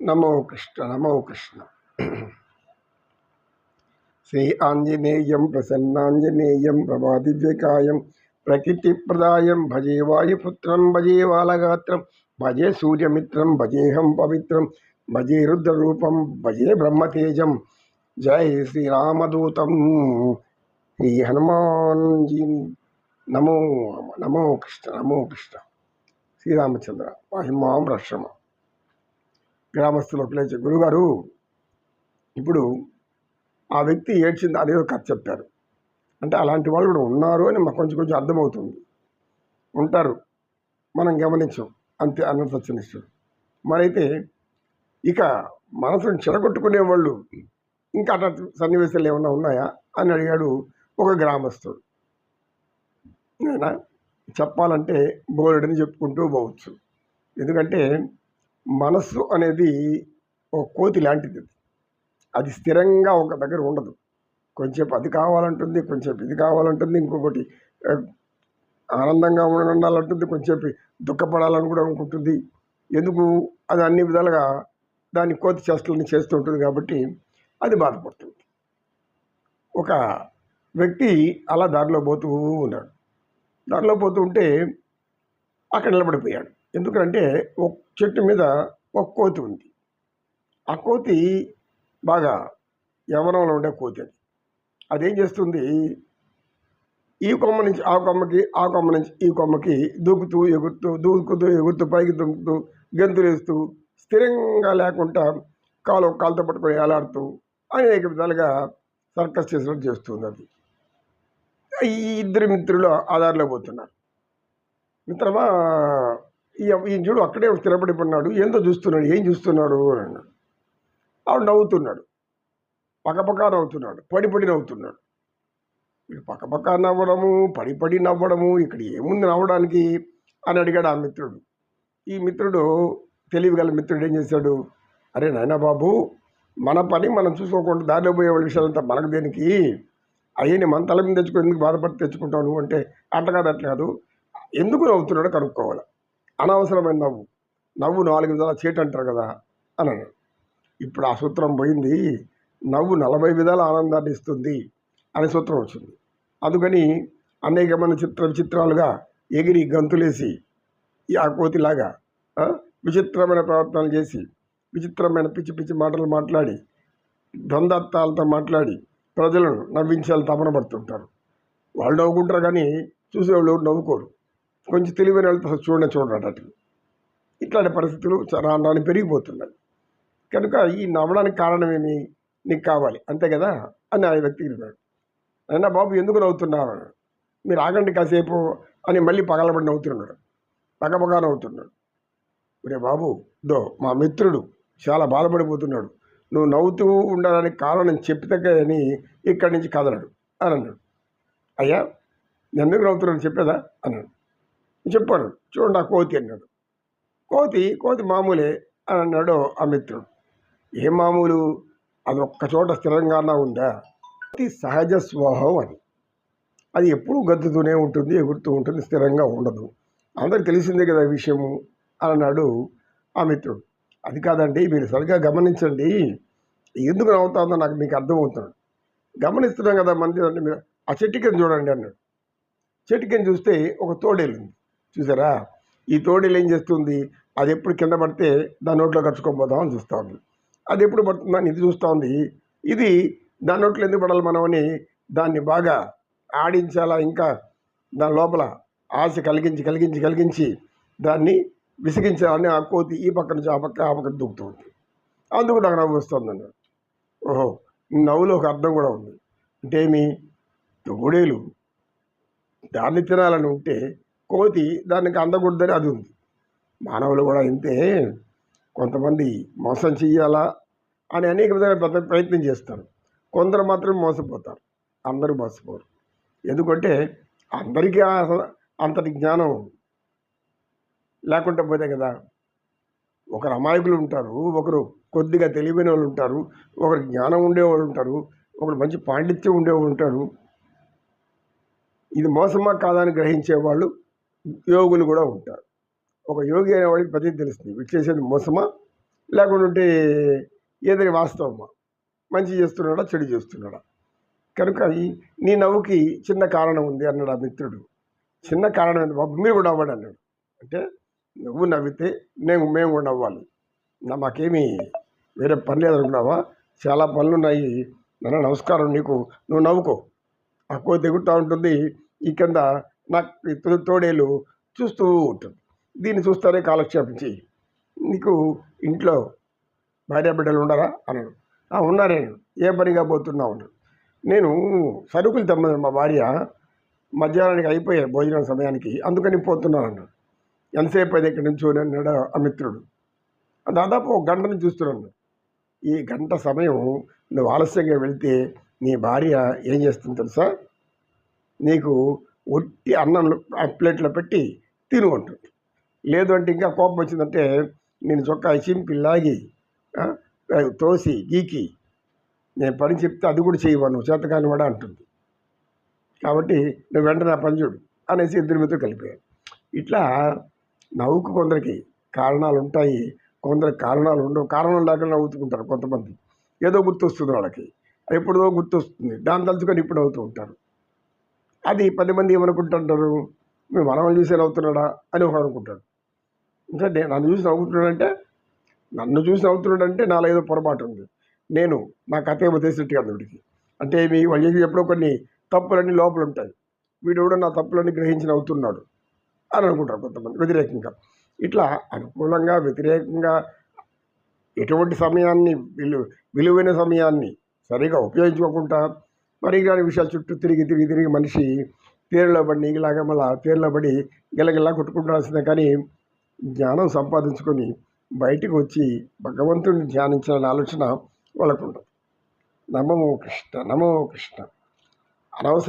నమో కృష్ణ నమో కృష్ణ. శ్రీ ఆంజనేయం ప్రసన్నాంజనేయం ప్రభాదివ్యకాయం ప్రకృతిప్రదాయం భజే వాయుపుత్రం భజే బాలగాత్రం భజే సూర్యమిత్రం భజేహం పవిత్రం భజే రుద్రరూపం భజే బ్రహ్మతేజం. జై శ్రీరామదూతం శ్రీ హనుమాన్జీ. నమో నమో కృష్ణ నమో కృష్ణ. శ్రీరామచంద్ర మహిమాం రక్షమ. గ్రామస్తులకు లేచి, గురుగారు ఇప్పుడు ఆ వ్యక్తి ఏడ్చింది అదేదో కథ చెప్పారు అంటే అలాంటి వాళ్ళు కూడా ఉన్నారు అని మాకు కొంచెం కొంచెం అర్థమవుతుంది. ఉంటారు, మనం గమనించాం అంతే అన్నట్టు వచ్చినిస్తాడు. మరైతే ఇక మనసును చెడగొట్టుకునే వాళ్ళు ఇంకా అట్లాంటి సన్నివేశాలు ఏమన్నా ఉన్నాయా అని అడిగాడు ఒక గ్రామస్తుడు. అయినా చెప్పాలంటే బోలెడని చెప్పుకుంటూ పోవచ్చు. ఎందుకంటే మనస్సు అనేది ఒక కోతి లాంటిది. అది స్థిరంగా ఒక దగ్గర ఉండదు. కొంచెంసేపు అది కావాలంటుంది, కొంచెంసేపు ఇది కావాలంటుంది, ఇంకొకటి ఆనందంగా ఉండాలంటుంది, కొంచెంసేపు దుఃఖపడాలని కూడా అనుకుంటుంది. ఎందుకు? అది అన్ని విధాలుగా దాని కోతి చేష్టలని చేస్తూ ఉంటుంది కాబట్టి అది బాధపడుతుంది. ఒక వ్యక్తి అలా దారిలో పోతూ ఉన్నాడు. దారిలో పోతూ ఉంటే అక్కడ నిలబడిపోయాడు. ఎందుకంటే ఒక చెట్టు మీద ఒక కోతి ఉంది. ఆ కోతి బాగా యవనంలో ఉండే కోతి. అది అదేం చేస్తుంది, ఈ కొమ్మ నుంచి ఆ కొమ్మకి, ఆ కొమ్మ నుంచి ఈ కొమ్మకి దూకుతూ ఎగురుతూ పైకి దుంకుతూ గెంతులు వేస్తూ స్థిరంగా లేకుండా కాలుతో పట్టుకొని ఏలాడుతూ అనేక విధాలుగా సర్కస్ చేసినట్టు చేస్తుంది. అది ఈ ఇద్దరు మిత్రులు ఆధారలో పోతున్నారు. మిత్రమా, ఈ చూడు అక్కడే స్థిరపడిపోయినాడు, ఏందో చూస్తున్నాడు, ఏం చూస్తున్నాడు అని అన్నాడు. ఆవిడ నవ్వుతున్నాడు, పక్కపక్క నవ్వుతున్నాడు, పడి నవ్వుతున్నాడు. వీడు పక్కపక్క నవ్వడము, పడి నవ్వడము, ఇక్కడ ఏముంది నవ్వడానికి అని అడిగాడు ఆ మిత్రుడు. ఈ మిత్రుడు, తెలివిగల మిత్రుడు ఏం చేశాడు, అరే నాయనా బాబు, మన పని మనం చూసుకోకుండా దారిలో పోయే వాళ్ళ విషయాలంతా మనకు దేనికి, అయ్యని మన తల మీద తెచ్చుకో, ఎందుకు బాధపడి తెచ్చుకుంటావు నువ్వు అంటే, అట్లా కాదు ఎందుకు నవ్వుతున్నాడో కనుక్కోవాలి. అనవసరమైన నవ్వు 4 విధాల చేటు అంటారు కదా అని అన్నాడు. ఇప్పుడు ఆ సూత్రం పోయింది. నవ్వు 40 విధాల ఆనందాన్ని ఇస్తుంది అనే సూత్రం వచ్చింది. అందుకని అనేకమైన విచిత్రాలుగా ఎగిరి గంతులేసి ఆ కోతిలాగా విచిత్రమైన ప్రవర్తనలు చేసి, విచిత్రమైన పిచ్చి మాటలు మాట్లాడి, ద్వంద్వత్వాలతో మాట్లాడి ప్రజలను నవ్వించాలని తపన పడుతుంటారు. వాళ్ళు నవ్వుకుంటారు కానీ చూసేవాళ్ళు నవ్వుకోరు. కొంచెం తెలివైన వాళ్ళతో చూడరాట. ఇట్లాంటి పరిస్థితులు రాను పెరిగిపోతున్నాయి. కనుక ఈ నవ్వడానికి కారణమేమి, నీకు కావాలి అంతే కదా అని ఆ వ్యక్తికి చెప్పాడు. అయినా బాబు ఎందుకు నవ్వుతున్నారు, మీరు ఆగండి కాసేపు అని మళ్ళీ పగలబడి నవ్వుతున్నాడు, పగపగా నవ్వుతున్నాడు. ఒరే బాబు, మా మిత్రుడు చాలా బాధపడిపోతున్నాడు, నువ్వు నవ్వుతూ ఉండడానికి కారణం చెప్తే అని ఇక్కడి నుంచి కదలడు అని అన్నాడు. అయ్యా ఎందుకు నవ్వుతున్నాడు చెప్పేదా అన్నాడు. చెప్పాడు. చూడండి ఆ కోతి అన్నాడు. కోతి మామూలే అని అన్నాడు ఆ మిత్రుడు. ఏం మామూలు, అది ఒక్క చోట స్థిరంగానే ఉందా? అది సహజ స్వభావం. అది ఎప్పుడూ గద్దుతూనే ఉంటుంది, ఎగురుతూ ఉంటుంది, స్థిరంగా ఉండదు. అందరికి తెలిసిందే కదా విషయము అని అన్నాడు ఆ మిత్రుడు. అది కాదండి, మీరు సరిగ్గా గమనించండి, ఎందుకు నవ్వుతుందో నాకు మీకు అర్థమవుతున్నాడు. గమనిస్తున్నాం కదా మంది అంటే, మీరు ఆ చెట్టు కింద చూడండి అన్నాడు. చెట్టు కింద చూస్తే ఒక తోడేలు ఉంది, చూసారా? ఈ తోడేలు ఏం చేస్తుంది, అది ఎప్పుడు కింద పడితే దాని నోట్లో కలుసుకోపోదామని చూస్తూ ఉంది. అది ఎప్పుడు పడుతుందని ఇది చూస్తూ ఉంది. ఇది దాని నోట్లో ఎందుకు పడాలి మనమని దాన్ని బాగా ఆడించాలా, ఇంకా దాని లోపల ఆశ కలిగించి దాన్ని విసిగించాలని ఆ కోతి ఈ పక్క నుంచి ఆ పక్క దూకుతూ ఉంది. అందుకు నాకు నవ్వు వస్తుందన్న. ఓహో, నవ్వులో ఒక అర్థం కూడా ఉంది. అంటే ఏమి, తోడేలు దాన్ని తినాలని ఉంటే కోతి దానికి అందకూడదని అది ఉంది. మానవులు కూడా ఇంతే, కొంతమంది మోసం చెయ్యాలా అని అనేక విధంగా ప్రయత్నం చేస్తారు. కొందరు మాత్రం మోసపోతారు, అందరూ మోసపోరు. ఎందుకంటే అందరికీ అంతటి జ్ఞానం లేకుండా పోతే కదా. ఒకరు అమాయకులు ఉంటారు, ఒకరు కొద్దిగా తెలివైన వాళ్ళు ఉంటారు, ఒకరు జ్ఞానం ఉండేవాళ్ళు ఉంటారు, ఒకరు మంచి పాండిత్యం ఉండేవాళ్ళు ఉంటారు. ఇది మోసమా కాదని గ్రహించేవాళ్ళు యోగులు కూడా ఉంటారు. ఒక యోగి అయిన వాడికి ప్రతి తెలుస్తుంది, వీడు చేసేది మోసమా లేకుంటే ఏదైనా వాస్తవమా, మంచి చేస్తున్నాడా చెడు చేస్తున్నాడా. కనుక నీ నవ్వుకి చిన్న కారణం ఉంది అన్నాడు ఆ మిత్రుడు. చిన్న కారణం ఏంటి బాబు, మీరు కూడా నవ్వండి అన్నాడు. అంటే నువ్వు నవ్వితే మేము కూడా నవ్వాలి, మాకేమీ వేరే పని లేదనుకున్నావా, చాలా పనులు ఉన్నాయి నాన్న, నమస్కారం నీకు, నువ్వు నవ్వుకో. ఆ కోతి ఎగురుతూ ఉంటుంది, ఈ కింద నాకు తోడేలు చూస్తూ ఉంటుంది, దీన్ని చూస్తానే కాలక్షేపం చెయ్యి. నీకు ఇంట్లో భార్య బిడ్డలు ఉండరా అన్నాడు. ఉన్నారే, ఏ పనిగా పోతున్నావు అన్నాడు. నేను సరుకులు తెమ్మని మా భార్య మధ్యాహ్నానికి అయిపోయాయి భోజనం సమయానికి, అందుకని పోతున్నాను అన్నాడు. ఎంతసేపు అయితే ఇక్కడి నుంచి అన్నాడు ఆ మిత్రుడు. దాదాపు ఒక గంట నుంచి చూస్తున్నాను. ఈ గంట సమయం నువ్వు ఆలస్యంగా వెళ్తే నీ భార్య ఏం చేస్తుంది తెలుసా, నీకు ఒట్టి అన్నం ప్లేట్లో పెట్టి తిను ఉంటుంది. లేదు అంటే ఇంకా కోపం వచ్చిందంటే నేను చొక్కా చింపి లాగి తోసి గీకి నేను పని చెప్తే అది కూడా చేయవా, నువ్వు చేతకాని కూడా అంటుంది. కాబట్టి నువ్వు వెంటనే పని చూడు అనేసి ఇద్దరి మీతో కలిపారు. ఇట్లా నవ్వుకు కొందరికి కారణాలు ఉంటాయి, కొందరికి కారణాలు ఉండవు. కారణం లేకుండా నవ్వుతుంటారు కొంతమంది. ఏదో గుర్తు వస్తుంది వాళ్ళకి, ఎప్పుడో గుర్తు వస్తుంది, దాన్ని తలుచుకొని ఇప్పుడు అవుతూ ఉంటారు. అది 10 మంది ఏమనుకుంటుంటారు, మేము మనల్ని చూసి నవ్వుతున్నాడా అని ఒకడు అనుకుంటాడు. అంటే నన్ను చూసి నవ్వుతున్నాడంటే నాలో ఏదో పొరపాటు ఉంది, నేను నా కథ ఏమో తెలిసినట్టు కాదు వీడికి. అంటే వాళ్ళు ఎప్పుడో కొన్ని తప్పులన్నీ లోపల ఉంటాయి, వీడు కూడా నా తప్పులన్నీ గ్రహించి నవ్వుతున్నాడు అని అనుకుంటారు కొంతమంది వ్యతిరేకంగా. ఇట్లా అనుకూలంగా వ్యతిరేకంగా ఎటువంటి సమయాన్ని విలువైన సమయాన్ని సరిగా ఉపయోగించుకోకుండా పరిజ్ఞాన విషయాల చుట్టూ తిరిగి మనిషి తేరులో పడి నీకులాగా మళ్ళీ తేరులో పడి గిలగిలా కొట్టుకుంటాల్సిందే. కానీ జ్ఞానం సంపాదించుకొని బయటకు వచ్చి భగవంతుడిని ధ్యానించాలనే ఆలోచన వాళ్ళకు ఉండదు. నమో కృష్ణ, నమో కృష్ణ. అనవసరం